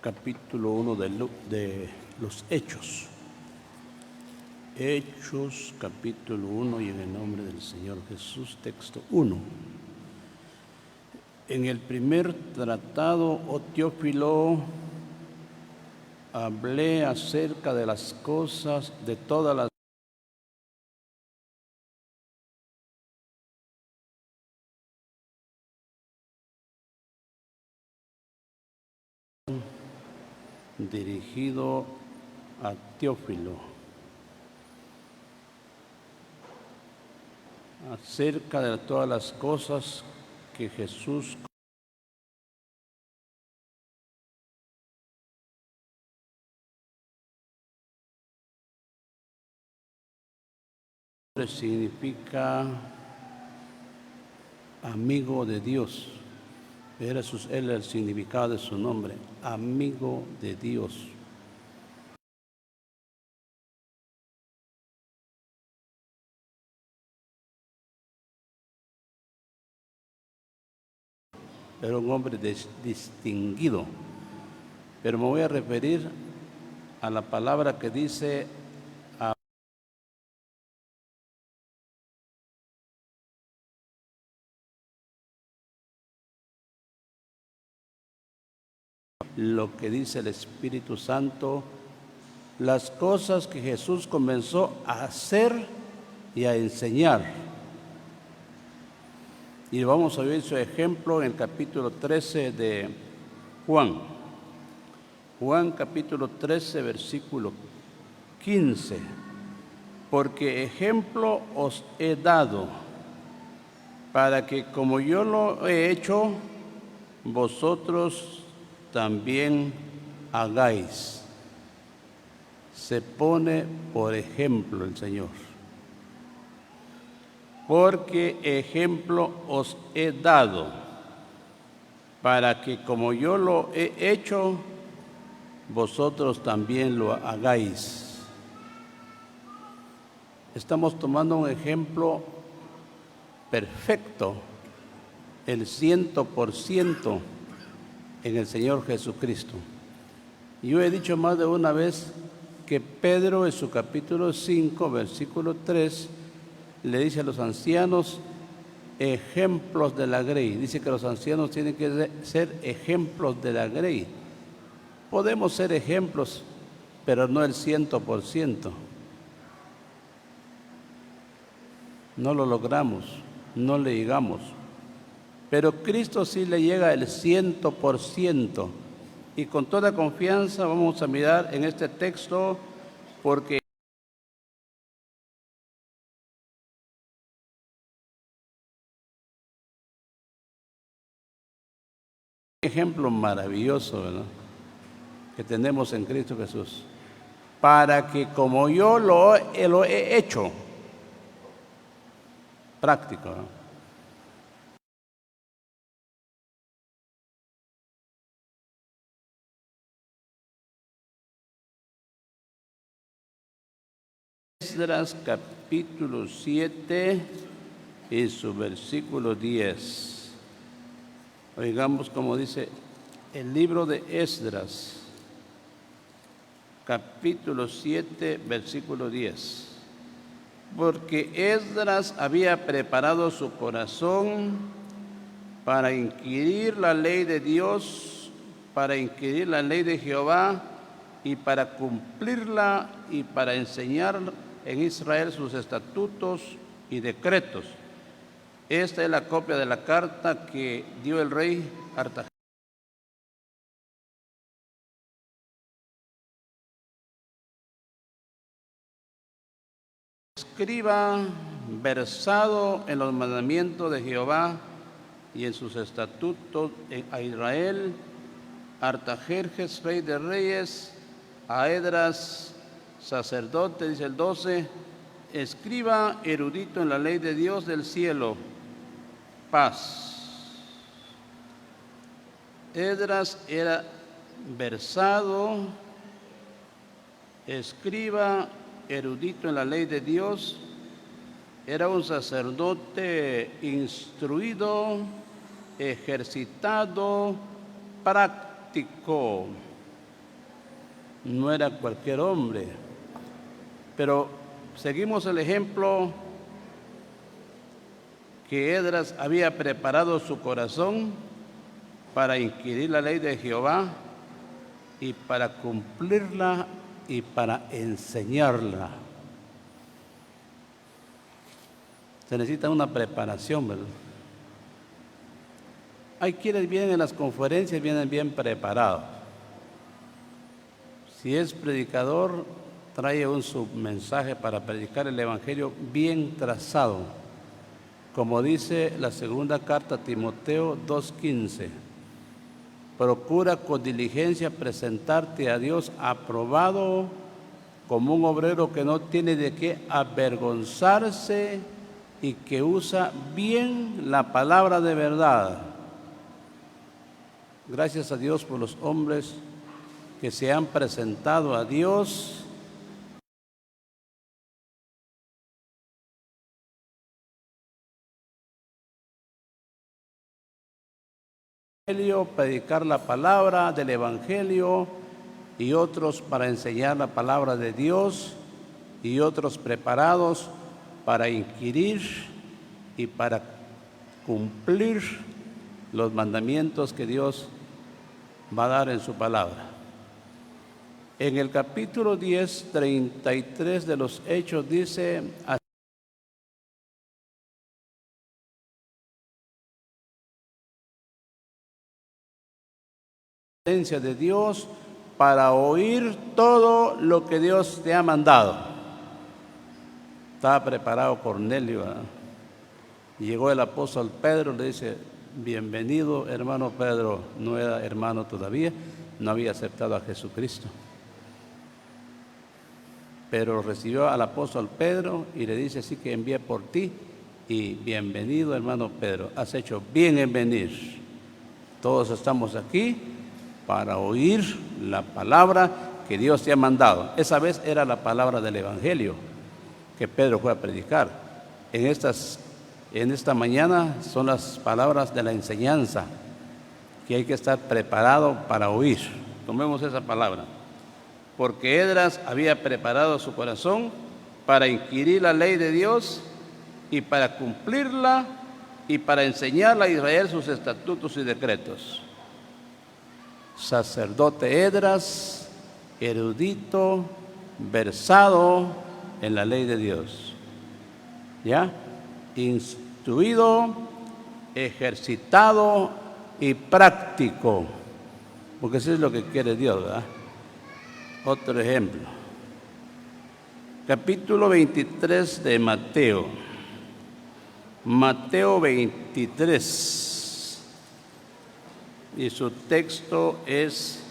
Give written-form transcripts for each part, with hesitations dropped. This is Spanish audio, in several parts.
capítulo 1 de los Hechos. Hechos, capítulo 1, y en el nombre del Señor Jesús, texto 1. En el primer tratado, oh Teófilo, hablé acerca de las cosas, de todas las dirigido a Teófilo, acerca de todas las cosas que Jesús significa amigo de Dios. Era el significado de su nombre, amigo de Dios. Era un hombre distinguido. Pero me voy a referir a la palabra que dice lo que dice el Espíritu Santo, las cosas que Jesús comenzó a hacer y a enseñar. Y vamos a ver su ejemplo en el capítulo 13 de Juan. Juan capítulo 13, versículo 15. Porque ejemplo os he dado, para que como yo lo he hecho, vosotros también hagáis. Se pone por ejemplo el Señor. Porque ejemplo os he dado, para que como yo lo he hecho, vosotros también lo hagáis. Estamos tomando un ejemplo perfecto, el 100% en el Señor Jesucristo. Yo he dicho más de una vez que Pedro en su capítulo 5, versículo 3, le dice a los ancianos, ejemplos de la grey. Dice que los ancianos tienen que ser ejemplos de la grey. Podemos ser ejemplos, pero no el 100%. No lo logramos, no le llegamos. Pero Cristo sí le llega el 100%. Y con toda confianza vamos a mirar en este texto, porque ejemplo maravilloso, ¿verdad?, que tenemos en Cristo Jesús, para que como yo lo he hecho, práctico, ¿no? Esdras capítulo 7 y su versículo 10. Oigamos como dice el libro de Esdras, capítulo 7, versículo 10. Porque Esdras había preparado su corazón para inquirir la ley de Dios, para inquirir la ley de Jehová y para cumplirla y para enseñar en Israel sus estatutos y decretos. Esta es la copia de la carta que dio el rey Artajerjes. Escriba versado en los mandamientos de Jehová y en sus estatutos a Israel, Artajerjes, rey de reyes, a Esdras, sacerdote, dice el 12, escriba erudito en la ley de Dios del cielo, paz. Esdras era versado, escriba erudito en la ley de Dios, era un sacerdote instruido, ejercitado, práctico. no era cualquier hombre. Pero seguimos el ejemplo que Esdras había preparado su corazón para inquirir la ley de Jehová y para cumplirla y para enseñarla. Se necesita una preparación, ¿verdad? Hay quienes vienen en las conferencias, vienen bien preparados. Si es predicador, trae un submensaje para predicar el Evangelio bien trazado. Como dice la segunda carta a Timoteo 2:15. Procura con diligencia presentarte a Dios aprobado como un obrero que no tiene de qué avergonzarse y que usa bien la palabra de verdad. Gracias a Dios por los hombres que se han presentado a Dios predicar la palabra del Evangelio y otros para enseñar la palabra de Dios y otros preparados para inquirir y para cumplir los mandamientos que Dios va a dar en su palabra. En el capítulo 10, 33 de los Hechos dice: de Dios para oír todo lo que Dios te ha mandado. Estaba preparado Cornelio, ¿verdad? Llegó el apóstol Pedro, le dice: bienvenido, hermano Pedro. No era hermano todavía, no había aceptado a Jesucristo, pero recibió al apóstol Pedro y le dice: sí, que envié por ti, y bienvenido, hermano Pedro, has hecho bien en venir. Todos estamos aquí para oír la palabra que Dios te ha mandado. Esa vez era la palabra del Evangelio que Pedro fue a predicar. En esta mañana son las palabras de la enseñanza que hay que estar preparado para oír. Tomemos esa palabra. Porque Esdras había preparado su corazón para inquirir la ley de Dios y para cumplirla y para enseñarle a Israel sus estatutos y decretos. Sacerdote Esdras, erudito, versado en la ley de Dios, ¿ya? Instruido, ejercitado y práctico, porque eso es lo que quiere Dios, ¿verdad? Otro ejemplo, capítulo 23 de Mateo. Mateo 23. Y su texto es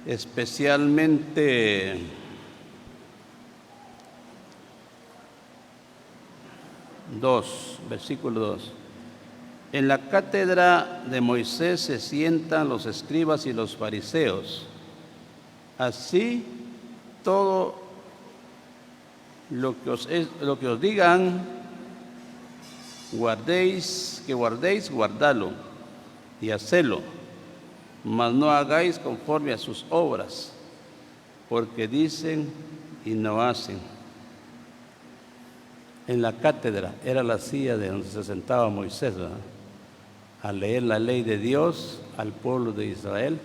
especialmente versículo 2. En la cátedra de Moisés se sientan los escribas y los fariseos. Así todo lo que os digan, guardadlo y hacedlo, mas no hagáis conforme a sus obras, porque dicen y no hacen. En la cátedra era la silla de donde se sentaba Moisés, ¿verdad?, a leer la ley de Dios al pueblo de Israel.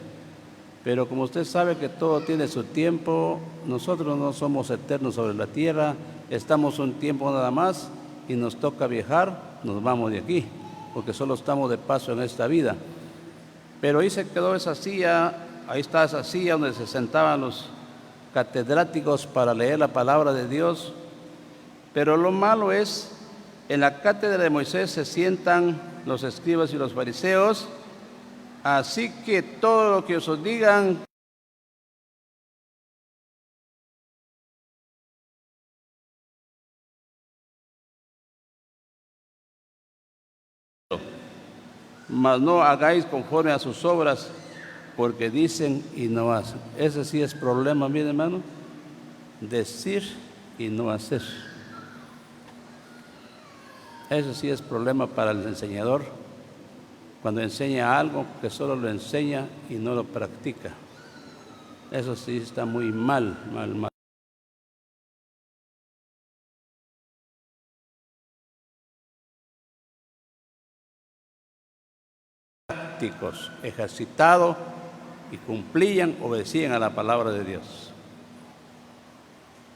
Pero como usted sabe que todo tiene su tiempo, nosotros no somos eternos sobre la tierra, estamos un tiempo nada más y nos toca viajar, nos vamos de aquí, porque solo estamos de paso en esta vida. Pero ahí se quedó esa silla, ahí está esa silla donde se sentaban los catedráticos para leer la palabra de Dios. Pero lo malo es, en la cátedra de Moisés se sientan los escribas y los fariseos, así que todo lo que os digan, mas no hagáis conforme a sus obras, porque dicen y no hacen. Ese sí es problema, mi hermano, decir y no hacer. Ese sí es problema para el enseñador, cuando enseña algo que solo lo enseña y no lo practica. Eso sí está muy mal, mal, mal. Prácticos, ejercitados y cumplían, obedecían a la palabra de Dios.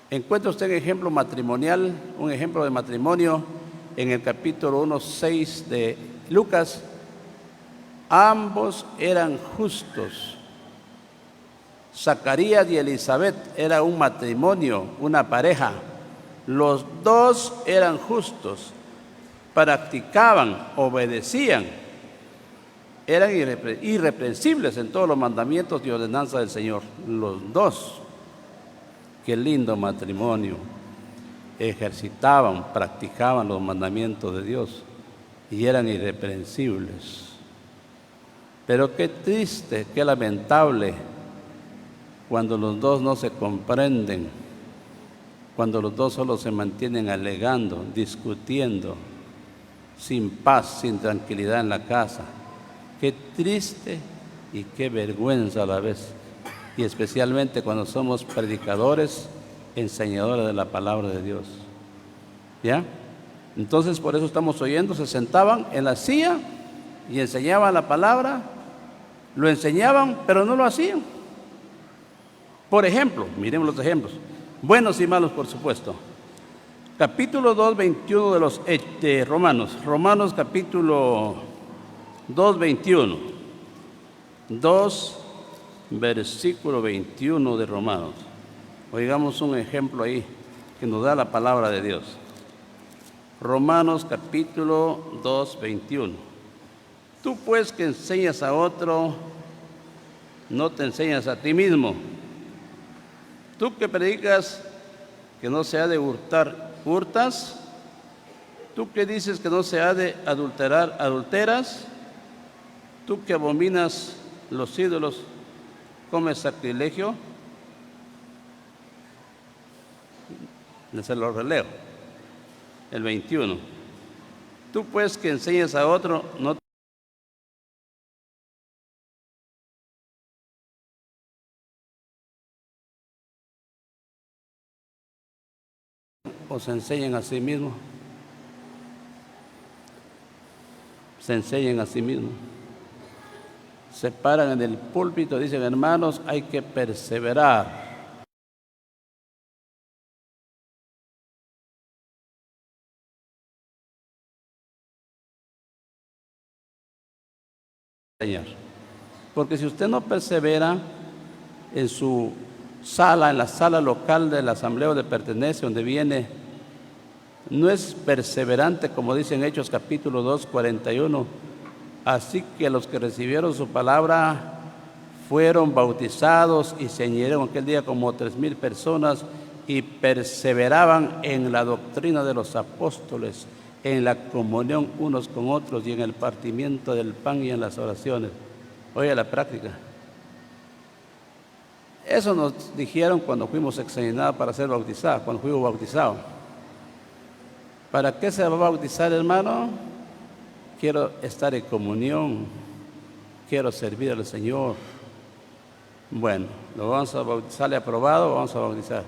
Encuentra usted un ejemplo matrimonial, un ejemplo de matrimonio en el capítulo 1:6 de Lucas. Ambos eran justos. Zacarías y Elizabeth era un matrimonio, una pareja. Los dos eran justos, practicaban, obedecían, eran irreprensibles en todos los mandamientos y ordenanzas del Señor. Los dos. Qué lindo matrimonio. Ejercitaban, practicaban los mandamientos de Dios y eran irreprensibles. Pero qué triste, qué lamentable cuando los dos no se comprenden, cuando los dos solo se mantienen alegando, discutiendo, sin paz, sin tranquilidad en la casa. Qué triste y qué vergüenza a la vez. Y especialmente cuando somos predicadores, enseñadores de la palabra de Dios. ¿Ya? Entonces por eso estamos oyendo, se sentaban en la silla y enseñaban la palabra, lo enseñaban, pero no lo hacían. Por ejemplo, miremos los ejemplos, buenos y malos por supuesto. Capítulo 2, 21 de Romanos capítulo 2, 21. 2, versículo 21 de Romanos. Oigamos un ejemplo ahí que nos da la palabra de Dios. Romanos capítulo 2, 21. Tú pues que enseñas a otro, no te enseñas a ti mismo. Tú que predicas que no se ha de hurtar, hurtas. Tú que dices que no se ha de adulterar, adulteras. Tú que abominas los ídolos, comes sacrilegio. Se lo releo. El 21. Tú pues que enseñas a otro, no os enseñan a sí mismos. Se enseñan a sí mismos. Se paran en el púlpito, dicen, hermanos, hay que perseverar. Porque si usted no persevera en su sala, en la sala local de la asamblea donde pertenece, donde viene, no es perseverante, como dice en Hechos capítulo 2, 41. Así que los que recibieron su palabra fueron bautizados y se añadieron aquel día como 3,000 personas y perseveraban en la doctrina de los apóstoles, en la comunión unos con otros y en el partimiento del pan y en las oraciones. Oye, la práctica. Eso nos dijeron cuando fuimos examinados para ser bautizados, cuando fuimos bautizados. ¿Para qué se va a bautizar, hermano? Quiero estar en comunión, quiero servir al Señor. Bueno, lo vamos a bautizar, sale aprobado, vamos a bautizar.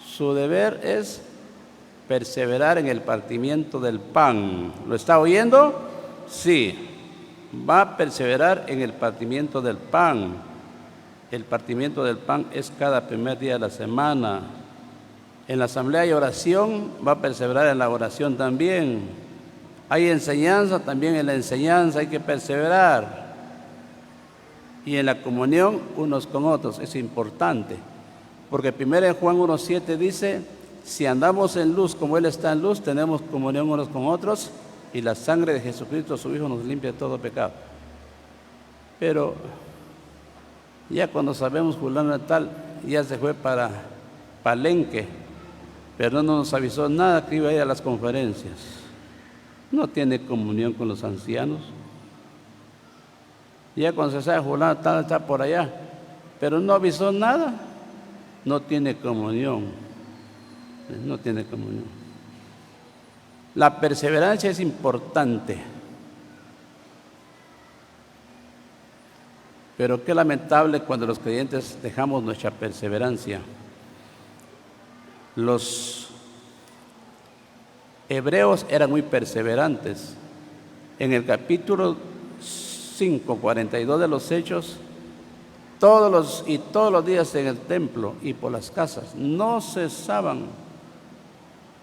Su deber es perseverar en el partimiento del pan. ¿Lo está oyendo? Sí, va a perseverar en el partimiento del pan. El partimiento del pan es cada primer día de la semana. En la asamblea hay oración, va a perseverar en la oración también. Hay enseñanza, también en la enseñanza hay que perseverar. Y en la comunión unos con otros, es importante. Porque primero en Juan 1:7 dice, si andamos en luz como Él está en luz, tenemos comunión unos con otros y la sangre de Jesucristo, su Hijo, nos limpia de todo pecado. Pero ya cuando sabemos fulano de tal, ya se fue para Palenque, pero no nos avisó nada que iba a ir a las conferencias. No tiene comunión con los ancianos. Ya cuando se sabe fulano de tal está por allá, pero no avisó nada, no tiene comunión. No tiene comunión. La perseverancia es importante. Pero qué lamentable cuando los creyentes dejamos nuestra perseverancia. Los hebreos eran muy perseverantes. En el capítulo 5, 42 de los Hechos, todos los días en el templo y por las casas no cesaban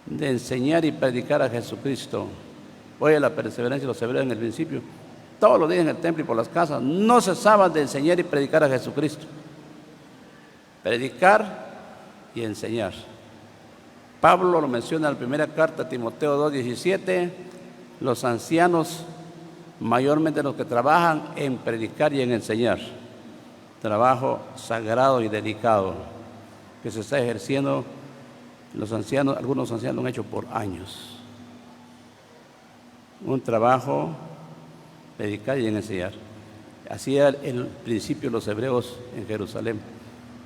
de enseñar y predicar a Jesucristo. Oye, la perseverancia de los hebreos en el principio, todos los días en el templo y por las casas no cesaban de enseñar y predicar a Jesucristo. Predicar y enseñar. Pablo lo menciona en la primera carta a Timoteo 2:17, los ancianos, mayormente los que trabajan en predicar y en enseñar. Trabajo sagrado y delicado que se está ejerciendo. Los ancianos, algunos ancianos lo han hecho por años. Un trabajo, predicar y enseñar. Así era el principio de los hebreos en Jerusalén.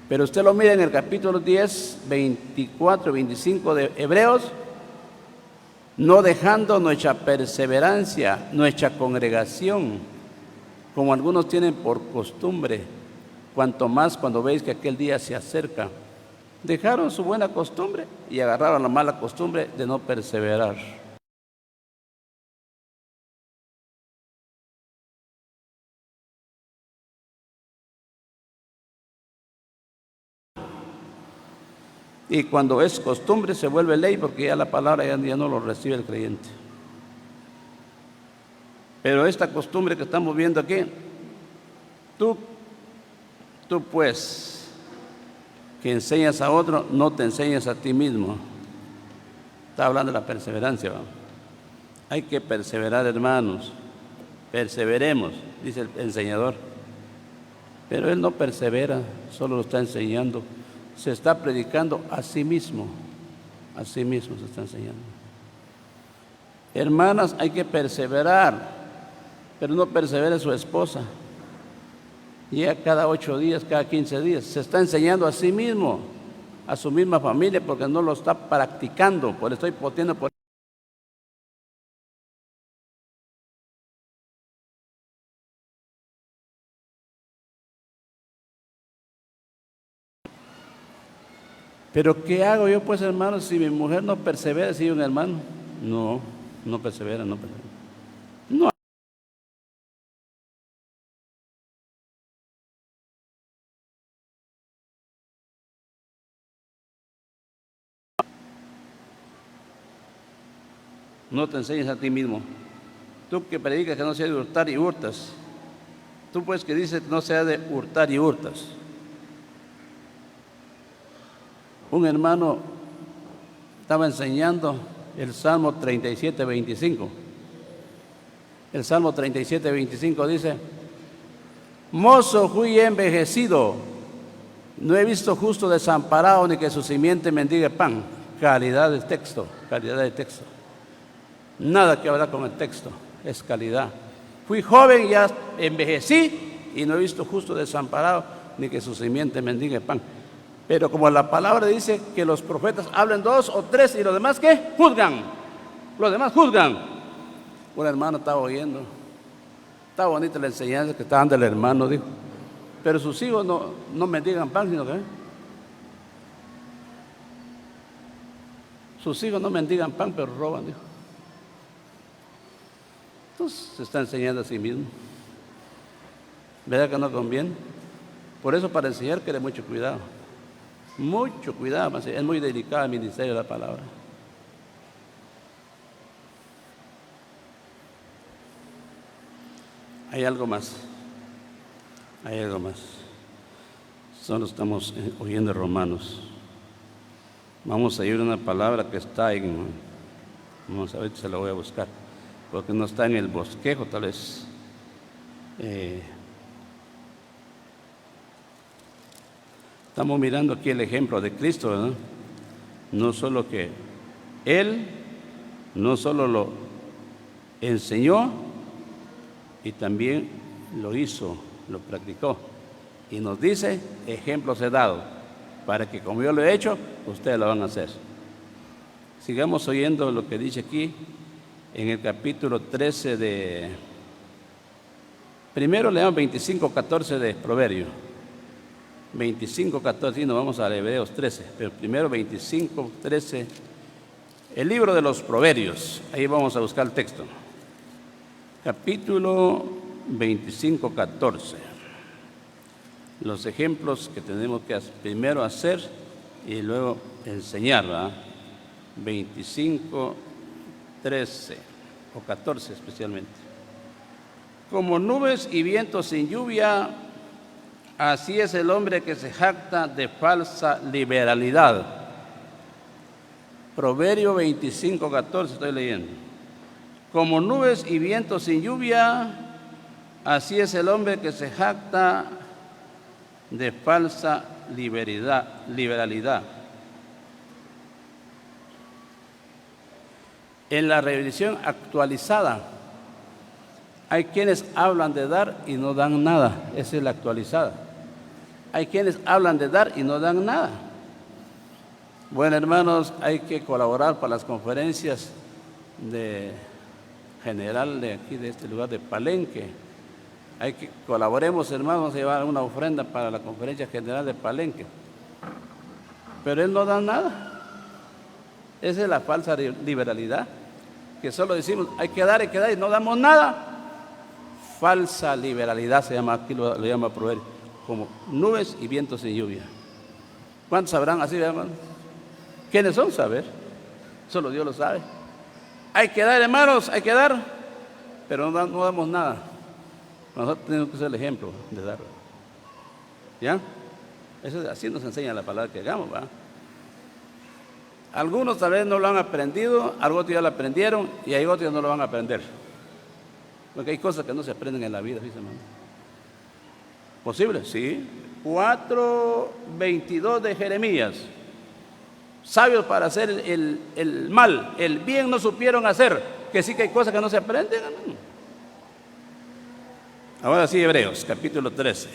Pero usted lo mira en el capítulo 10, 24, 25 de Hebreos, no dejando nuestra perseverancia, nuestra congregación, como algunos tienen por costumbre, cuanto más cuando veis que aquel día se acerca. Dejaron su buena costumbre y agarraron la mala costumbre de no perseverar. Y cuando es costumbre se vuelve ley, porque ya la palabra ya no lo recibe el creyente. Pero esta costumbre que estamos viendo aquí, tú pues, que enseñas a otro, no te enseñas a ti mismo. Está hablando de la perseverancia, ¿va? Hay que perseverar, hermanos. Perseveremos, dice el enseñador. Pero él no persevera, solo lo está enseñando. Se está predicando a sí mismo. A sí mismo se está enseñando. Hermanas, hay que perseverar, pero no persevere su esposa. Llega cada 8 días, cada 15 días. Se está enseñando a sí mismo, a su misma familia, porque no lo está practicando. Por estoy poniendo por. Pero ¿qué hago yo, pues, hermano, si mi mujer no persevera, si un hermano? No persevera, no persevera. No. No te enseñes a ti mismo. Tú que predicas que no sea de hurtar y hurtas. Tú pues que dices que no sea de hurtar y hurtas. Un hermano estaba enseñando el Salmo 37, 25. El Salmo 37, 25 dice: mozo fui envejecido, no he visto justo desamparado ni que su simiente mendigue pan. Calidad de texto, calidad de texto. Nada que hablar con el texto, es calidad. Fui joven y ya envejecí y no he visto justo desamparado ni que su simiente mendigue pan. Pero como la palabra dice que los profetas hablen 2 o 3 y los demás, ¿qué? Juzgan. Los demás juzgan. Un hermano estaba oyendo. Está bonita la enseñanza que está dando el hermano, dijo. Pero sus hijos no mendigan pan, sino que sus hijos no mendigan pan, pero roban, dijo. Entonces se está enseñando a sí mismo. ¿Verdad que no conviene? Por eso para enseñar quiere mucho cuidado. Mucho cuidado, es muy delicado el ministerio de la palabra. Hay algo más. Hay algo más. Solo estamos oyendo Romanos. Vamos a ir a una palabra que está en. Vamos a ver si se la voy a buscar. Porque no está en el bosquejo, tal vez. Estamos mirando aquí el ejemplo de Cristo, ¿verdad? No solo que Él, no solo lo enseñó, y también lo hizo, lo practicó. Y nos dice, ejemplos he dado, para que como yo lo he hecho, ustedes lo van a hacer. Sigamos oyendo lo que dice aquí, en el capítulo 13 Primero leamos 25:14 de Proverbio. 25:14, y nos vamos a Hebreos 13, pero primero 25:13, el libro de los Proverbios. Ahí vamos a buscar el texto. Capítulo 25:14. Los ejemplos que tenemos que primero hacer y luego enseñar, ¿verdad? 25:13 o 14 especialmente. Como nubes y vientos sin lluvia, así es el hombre que se jacta de falsa liberalidad. Proverbio 25:14 estoy leyendo. Como nubes y vientos sin lluvia, así es el hombre que se jacta de falsa liberalidad. En la revisión actualizada, hay quienes hablan de dar y no dan nada. Esa es la actualizada. Hay quienes hablan de dar y no dan nada. Bueno, hermanos, hay que colaborar para las conferencias de general de aquí, de este lugar de Palenque. Hay que colaboremos, hermanos, vamos a llevar una ofrenda para la conferencia general de Palenque. Pero él no da nada. Esa es la falsa liberalidad, que solo decimos hay que dar y no damos nada. Falsa liberalidad se llama, aquí lo llama Proverbio, como nubes y vientos sin lluvia. ¿Cuántos sabrán así, hermanos? ¿Quiénes son? Saber. Solo Dios lo sabe. Hay que dar, hermanos, hay que dar, pero no damos nada. Nosotros tenemos que ser el ejemplo de dar. ¿Ya? Así nos enseña la palabra que hagamos, ¿va? Algunos tal vez no lo han aprendido, algunos ya lo aprendieron y hay otros que no lo van a aprender. Porque hay cosas que no se aprenden en la vida, ¿sí, hermano? ¿Posible? Sí. 4:22 de Jeremías. Sabios para hacer el mal, el bien no supieron hacer. Que sí que hay cosas que no se aprenden, hermano. Ahora sí, Hebreos, capítulo 13.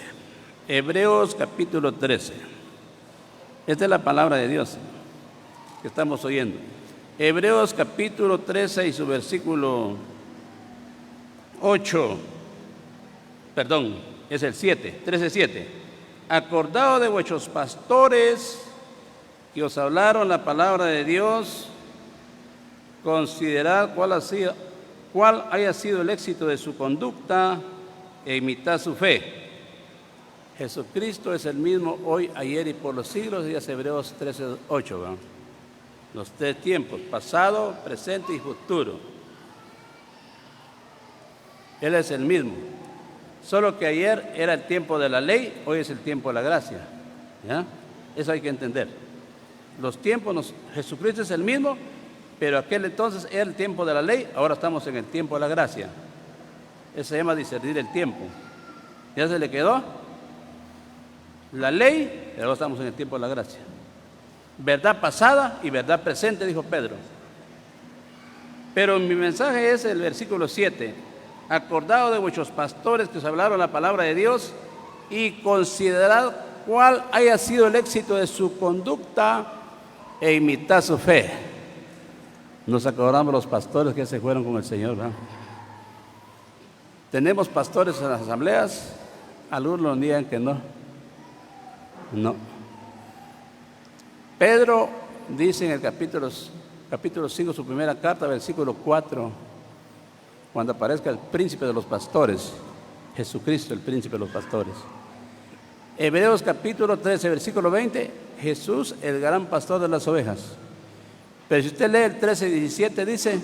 Hebreos, capítulo 13. Esta es la palabra de Dios que estamos oyendo. Hebreos, capítulo 13 y su versículo 8. Perdón, es el 7, 13:7. Acordaos de vuestros pastores que os hablaron la palabra de Dios, considerad cuál haya sido el éxito de su conducta e imitad su fe. Jesucristo es el mismo hoy, ayer y por los siglos, y es Hebreos 13:8, ¿verdad? Los tres tiempos, pasado, presente y futuro. Él es el mismo. Solo que ayer era el tiempo de la ley, hoy es el tiempo de la gracia. ¿Ya? Eso hay que entender. Los tiempos, Jesucristo es el mismo, pero aquel entonces era el tiempo de la ley, ahora estamos en el tiempo de la gracia. Eso se llama discernir el tiempo. ¿Ya se le quedó? La ley, pero ahora estamos en el tiempo de la gracia. Verdad pasada y verdad presente, dijo Pedro. Pero mi mensaje es el versículo 7. Acordaos de vuestros pastores que os hablaron la palabra de Dios y considerad cuál haya sido el éxito de su conducta e imitad su fe. Nos acordamos los pastores que se fueron con el Señor, ¿verdad? Tenemos pastores en las asambleas, algunos nos niegan que no. No. Pedro dice en el capítulo 5, su primera carta, versículo 4, cuando aparezca el príncipe de los pastores, Jesucristo, el príncipe de los pastores. Hebreos capítulo 13, versículo 20, Jesús, el gran pastor de las ovejas. Pero si usted lee el 13 y 17, dice: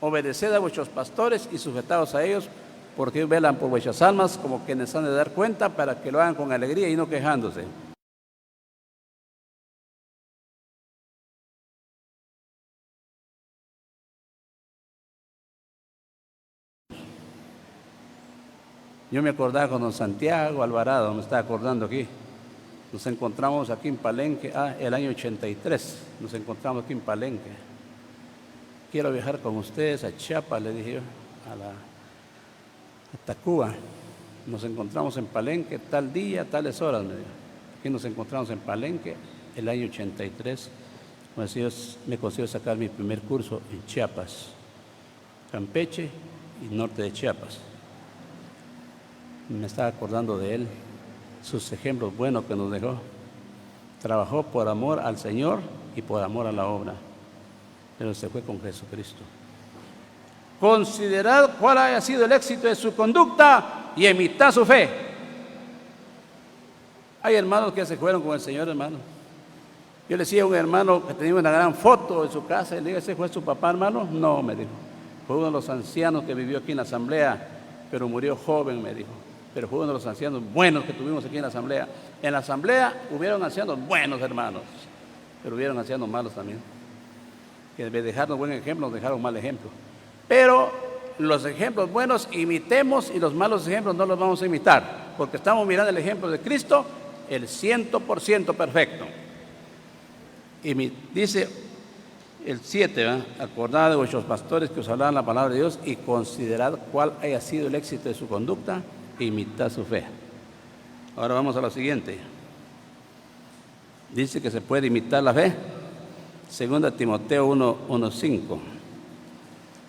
obedeced a vuestros pastores y sujetaos a ellos, porque ellos velan por vuestras almas como quienes han de dar cuenta, para que lo hagan con alegría y no quejándose. Yo me acordaba con don Santiago Alvarado, me estaba acordando aquí. Nos encontramos aquí en Palenque, el año 83, nos encontramos aquí en Palenque. Quiero viajar con ustedes a Chiapas, le dije yo, a Tacuba. Nos encontramos en Palenque tal día, tales horas, me dijo. Aquí nos encontramos en Palenque el año 83. Me consiguió sacar mi primer curso en Chiapas, Campeche y norte de Chiapas. Me estaba acordando de él, sus ejemplos buenos que nos dejó. Trabajó por amor al Señor y por amor a la obra, pero se fue con Jesucristo. Considerad cuál haya sido el éxito de su conducta y imitad su fe. Hay hermanos que se fueron con el Señor, hermano. Yo le decía a un hermano que tenía una gran foto en su casa, y le dije, ¿ese fue su papá, hermano? No, me dijo. Fue uno de los ancianos que vivió aquí en la asamblea, pero murió joven, me dijo. Pero fue uno de los ancianos buenos que tuvimos aquí en la asamblea. En la asamblea hubieron ancianos buenos, hermanos, pero hubieron ancianos malos también, que de dejarnos buen ejemplo, nos dejaron mal ejemplo. Pero los ejemplos buenos imitemos y los malos ejemplos no los vamos a imitar, porque estamos mirando el ejemplo de Cristo, el 100% perfecto. Y dice el 7, ¿verdad? Acordad de vuestros pastores que os hablaban la palabra de Dios y considerad cuál haya sido el éxito de su conducta e imitad su fe. Ahora vamos a lo siguiente. Dice que se puede imitar la fe. Segunda Timoteo 1:5.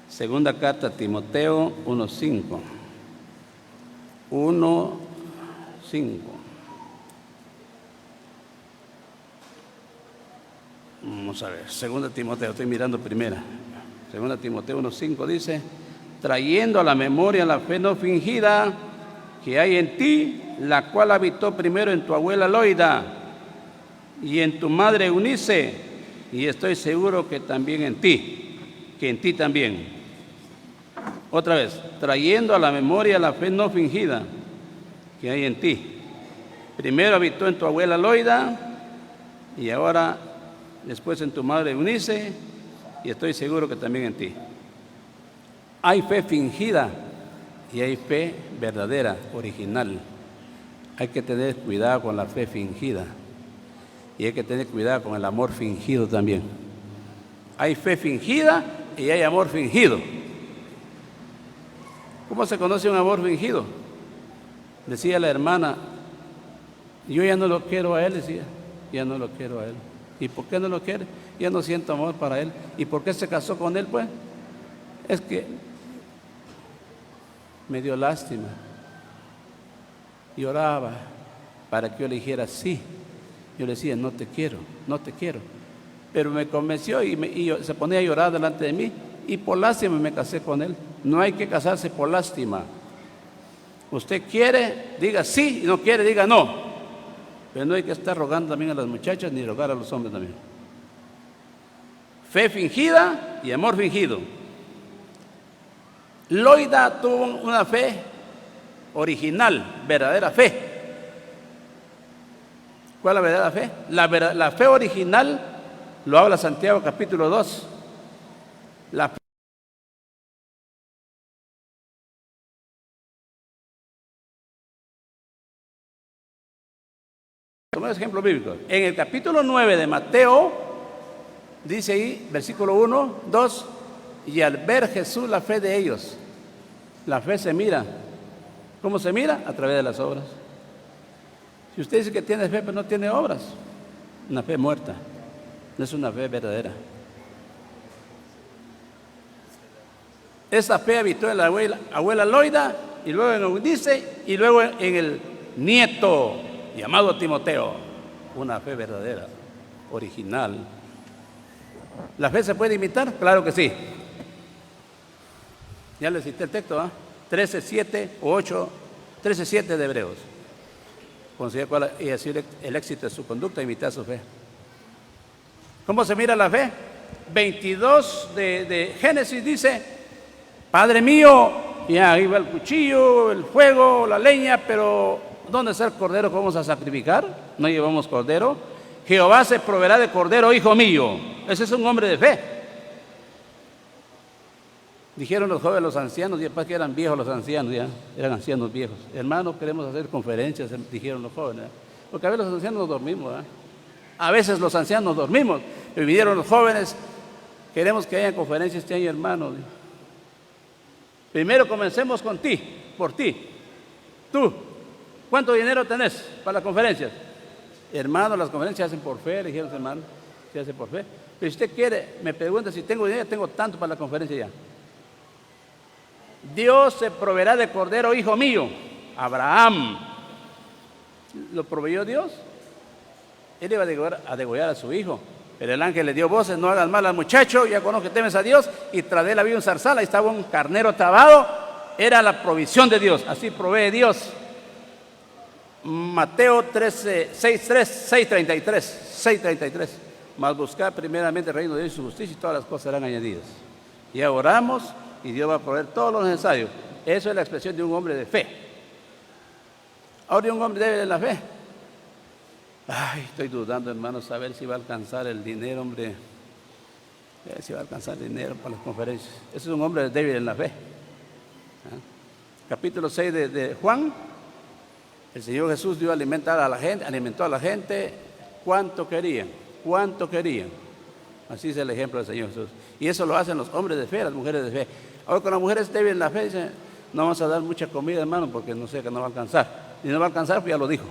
Segunda carta a Timoteo 1:5. 1:5. Vamos a ver, segunda Timoteo, estoy mirando primera. Segunda Timoteo 1:5 dice, trayendo a la memoria la fe no fingida que hay en ti, la cual habitó primero en tu abuela Loida y en tu madre Eunice, y estoy seguro que también en ti, que en ti también. Otra vez, trayendo a la memoria la fe no fingida que hay en ti. Primero habitó en tu abuela Loida y ahora después en tu madre Eunice, y estoy seguro que también en ti. Hay fe fingida y hay fe verdadera, original. Hay que tener cuidado con la fe fingida y hay que tener cuidado con el amor fingido también. Hay fe fingida y hay amor fingido. ¿Cómo se conoce un amor fingido? Decía la hermana, yo ya no lo quiero a él, decía, ya no lo quiero a él. ¿Y por qué no lo quiere? Ya no siento amor para él. ¿Y por qué se casó con él, pues? Es que me dio lástima. Lloraba para que yo le dijera sí. Yo le decía, no te quiero, no te quiero. Pero me convenció y se ponía a llorar delante de mí y por lástima me casé con él. No hay que casarse por lástima. Usted quiere, diga sí, y no quiere, diga no. Pero no hay que estar rogando también a las muchachas ni rogar a los hombres también. Fe fingida y amor fingido. Loida tuvo una fe original, verdadera fe. ¿Cuál es la verdadera fe? La fe original lo habla Santiago capítulo 2. La fe. Tomemos ejemplo bíblico. En el capítulo 9 de Mateo, dice ahí, versículo 1, 2, y al ver Jesús la fe de ellos, la fe se mira. ¿Cómo se mira? A través de las obras. Si usted dice que tiene fe pero no tiene obras, una fe muerta, no es una fe verdadera. Esa fe habitó en la abuela Loida, y luego en Eunice, y luego en el nieto llamado Timoteo. Una fe verdadera, original. ¿La fe se puede imitar? Claro que sí. Ya les cité el texto, 13:7 o 8, 13:7 de Hebreos. Considera cuál es el éxito de su conducta, imitar su fe. ¿Cómo se mira la fe? 22 de Génesis dice, Padre mío, ya iba el cuchillo, el fuego, la leña, pero ¿dónde está el cordero que vamos a sacrificar? No llevamos cordero. Jehová se proveerá de cordero, hijo mío. Ese es un hombre de fe. Dijeron los jóvenes, los ancianos, y después que eran viejos los ancianos, ya eran ancianos viejos. Hermanos, queremos hacer conferencias, dijeron los jóvenes, porque a veces los ancianos nos dormimos, a veces los ancianos nos dormimos. Y vinieron los jóvenes, queremos que haya conferencias este año, hermano. Primero comencemos con ti, por ti. Tú, ¿cuánto dinero tenés para las conferencias? Hermano, las conferencias se hacen por fe, le dijeron los hermanos, se hacen por fe. Pero si usted quiere, me pregunta si tengo dinero, tengo tanto para la conferencia ya. Dios se proveerá de cordero, hijo mío. Abraham. ¿Lo proveyó Dios? Él iba a degollar a su hijo. Pero el ángel le dio voces: no hagas mal al muchacho, ya conozco que temes a Dios. Y tras de él había un zarzal, ahí estaba un carnero trabado. Era la provisión de Dios. Así provee Dios. Mateo 13, 6:33. Mas buscad primeramente el reino de Dios y su justicia, y todas las cosas serán añadidas. Ya oramos y Dios va a proveer todo lo necesario. Eso es la expresión de un hombre de fe. Ahora, de un hombre débil en la fe. Ay, estoy dudando, hermanos, a ver si va a alcanzar el dinero, hombre. A ver si va a alcanzar dinero para las conferencias. Ese es un hombre débil en la fe. Capítulo 6 de Juan. El Señor Jesús dio a alimentar a la gente, alimentó a la gente cuánto querían. Así es el ejemplo del Señor Jesús. Y eso lo hacen los hombres de fe, las mujeres de fe. Ahora, con las mujeres débiles en la fe, dicen: no vamos a dar mucha comida, hermano, porque no sé que no va a alcanzar. Y no va a alcanzar, pues ya lo dijo.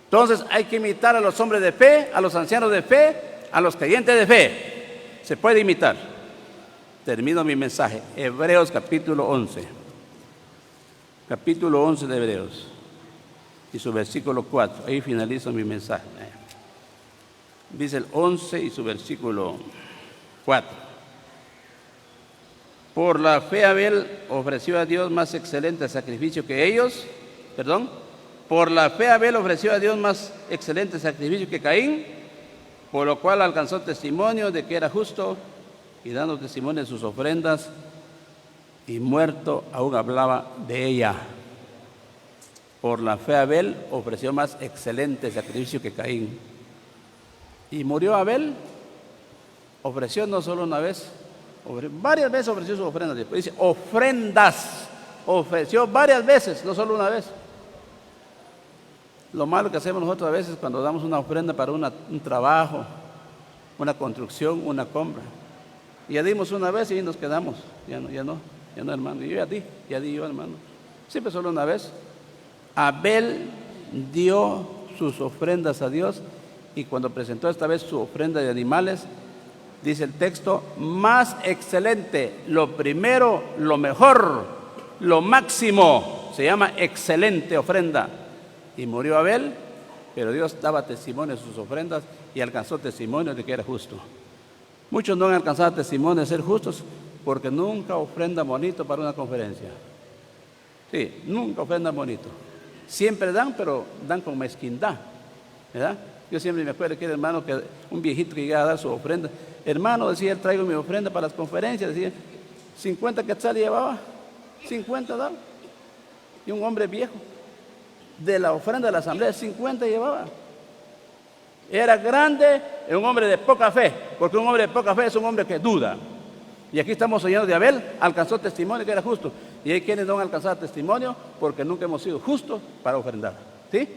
Entonces hay que imitar a los hombres de fe, a los ancianos de fe, a los creyentes de fe. Se puede imitar. Termino mi mensaje. Hebreos capítulo 11. Capítulo 11 de Hebreos. Y su versículo 4. Ahí finalizo mi mensaje. Dice el 11 y su versículo 4. Por la fe Abel ofreció a Dios más excelente sacrificio que ellos. Por la fe Abel ofreció a Dios más excelente sacrificio que Caín, por lo cual alcanzó testimonio de que era justo, y dando testimonio de sus ofrendas, y muerto aún hablaba de ella. Por la fe Abel ofreció más excelente sacrificio que Caín. Y murió Abel, ofreció no solo una vez, varias veces ofreció sus ofrendas. Dice ofrendas, ofreció varias veces, no solo una vez. Lo malo que hacemos nosotros a veces cuando damos una ofrenda para un trabajo, una construcción, una compra. Y ya dimos una vez y nos quedamos. Ya no, hermano. Yo ya di yo, hermano. Siempre solo una vez. Abel dio sus ofrendas a Dios, y cuando presentó esta vez su ofrenda de animales, dice el texto: más excelente, lo primero, lo mejor, lo máximo, se llama excelente ofrenda. Y murió Abel, pero Dios daba testimonio de sus ofrendas y alcanzó testimonio de que era justo. Muchos no han alcanzado testimonio de ser justos porque nunca ofrendan bonito para una conferencia. Sí, nunca ofrendan bonito. Siempre dan, pero dan con mezquindad, ¿verdad? Yo siempre me acuerdo que era hermano, que un viejito que llegaba a dar su ofrenda. Hermano, decía, traigo mi ofrenda para las conferencias. Decía, 50 quetzales llevaba, 50 daba. Y un hombre viejo, de la ofrenda de la asamblea, 50 llevaba. Era grande, un hombre de poca fe, porque un hombre de poca fe es un hombre que duda. Y aquí estamos oyendo de Abel, alcanzó testimonio que era justo. Y hay quienes no han alcanzado testimonio porque nunca hemos sido justos para ofrendar. ¿Sí?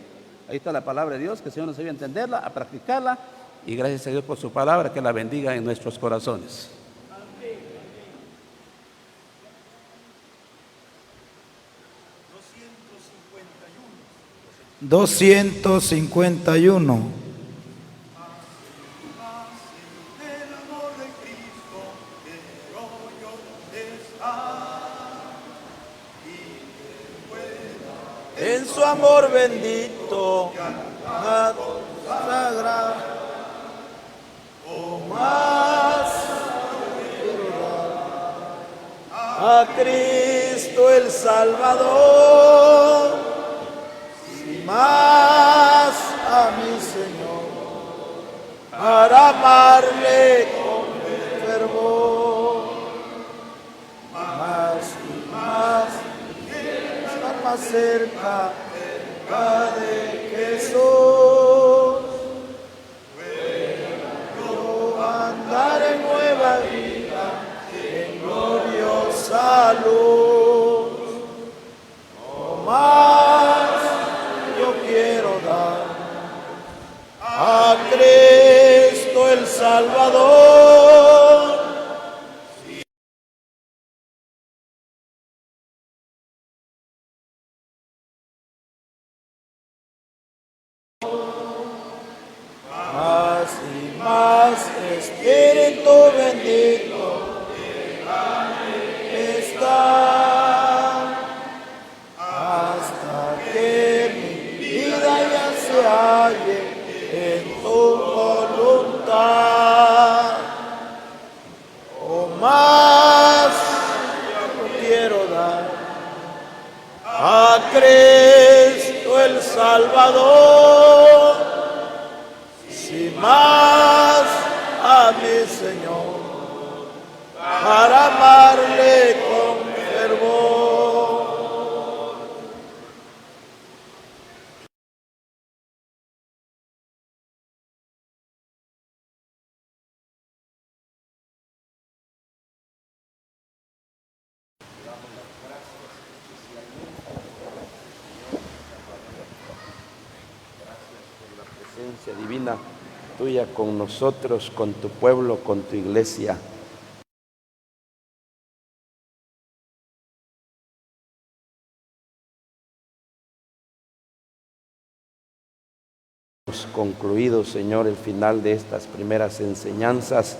Ahí está la palabra de Dios, que el Señor nos ayude a entenderla, a practicarla. Y gracias a Dios por su palabra, que la bendiga en nuestros corazones. 251. En su amor bendito, sagrado, más a Cristo el Salvador, y más a mi Señor, para amarle con fervor, más y más, estar más cerca de Jesús. Puedo andar en nueva vida, en gloriosa luz. No más yo quiero dar a Cristo el Salvador. Más y más, Espíritu bendito, está a se halle en tu voluntad. O más quiero dar a Cristo el Salvador, si más a mi Señor, para amarle con fervor. Presencia divina tuya con nosotros, con tu pueblo, con tu iglesia. Hemos concluido, Señor, el final de estas primeras enseñanzas.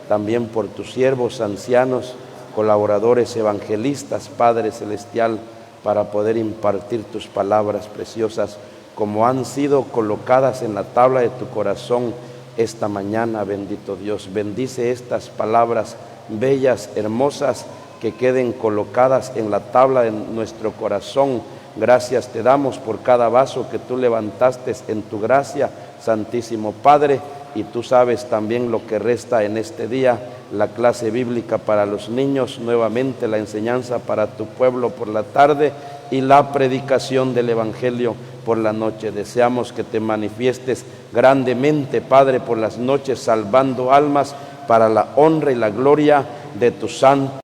También por tus siervos ancianos, colaboradores evangelistas, Padre Celestial, para poder impartir tus palabras preciosas, como han sido colocadas en la tabla de tu corazón esta mañana, bendito Dios. Bendice estas palabras bellas, hermosas, que queden colocadas en la tabla de nuestro corazón. Gracias te damos por cada vaso que tú levantaste en tu gracia, Santísimo Padre. Y tú sabes también lo que resta en este día, la clase bíblica para los niños, nuevamente la enseñanza para tu pueblo por la tarde y la predicación del Evangelio por la noche. Deseamos que te manifiestes grandemente, Padre, por las noches, salvando almas para la honra y la gloria de tu santo.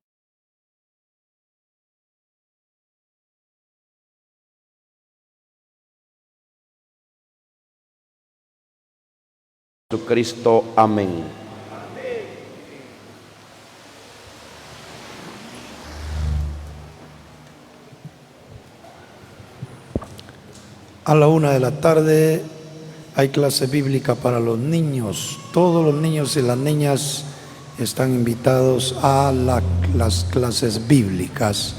Jesucristo, amén. A la 1 de la tarde hay clase bíblica para los niños. Todos los niños y las niñas están invitados a las clases bíblicas.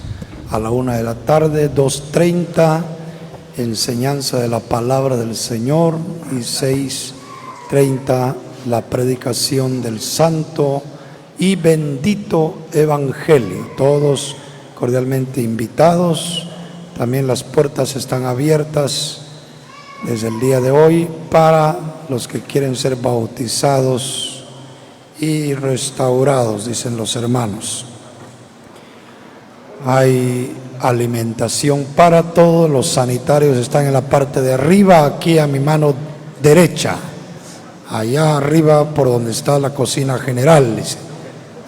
A la 1 de la tarde, 2:30, enseñanza de la palabra del Señor, y 6:30, la predicación del santo y bendito Evangelio. Todos cordialmente invitados. También las puertas están abiertas desde el día de hoy para los que quieren ser bautizados y restaurados, dicen los hermanos. Hay alimentación para todos. Los sanitarios están en la parte de arriba, aquí a mi mano derecha, allá arriba por donde está la cocina general, dice.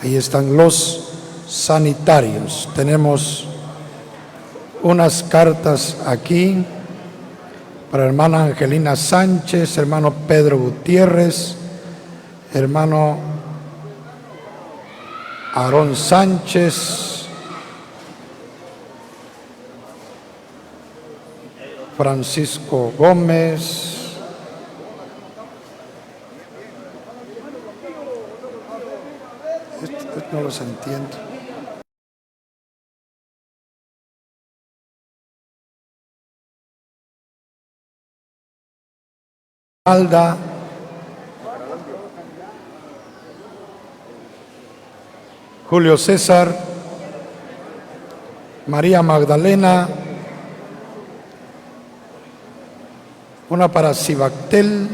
Ahí están los sanitarios. Tenemos unas cartas aquí para hermana Angelina Sánchez, hermano Pedro Gutiérrez, hermano Aarón Sánchez, Francisco Gómez, esto no los entiendo. Alda, Julio César, María Magdalena, una para Cibactel,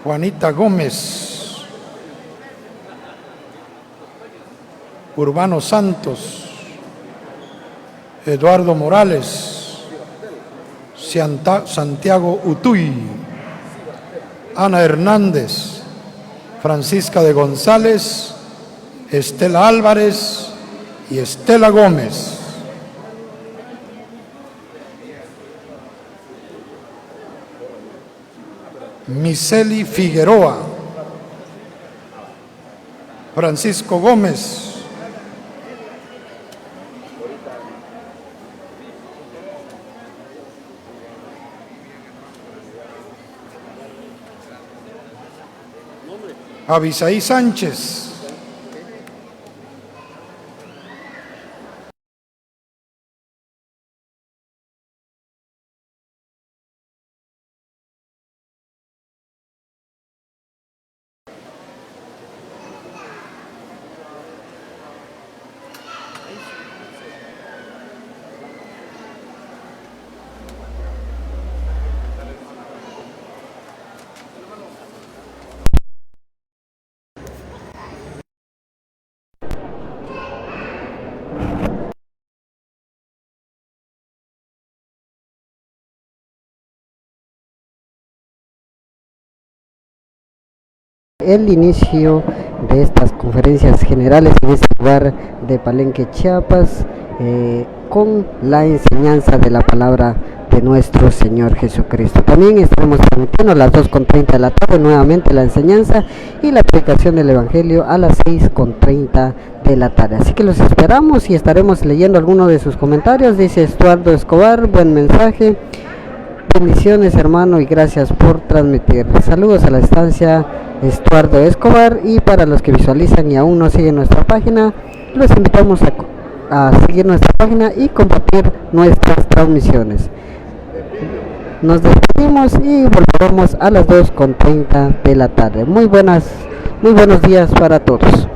Juanita Gómez, Urbano Santos, Eduardo Morales, Santiago Utuy, Ana Hernández, Francisca de González, Estela Álvarez y Estela Gómez. Miseli Figueroa, Francisco Gómez, Abisaí Sánchez. El inicio de estas conferencias generales en este lugar de Palenque, Chiapas, con la enseñanza de la palabra de nuestro Señor Jesucristo. También estaremos transmitiendo a las 2:30 de la tarde nuevamente la enseñanza y la predicación del Evangelio a las 6:30 de la tarde. Así que los esperamos y estaremos leyendo algunos de sus comentarios. Dice Estuardo Escobar, buen mensaje. Bendiciones, hermano, y gracias por transmitir. Saludos a la estancia Estuardo Escobar, y para los que visualizan y aún no siguen nuestra página, los invitamos a seguir nuestra página y compartir nuestras transmisiones. Nos despedimos y volveremos a las 2:30 de la tarde. Muy buenos días para todos.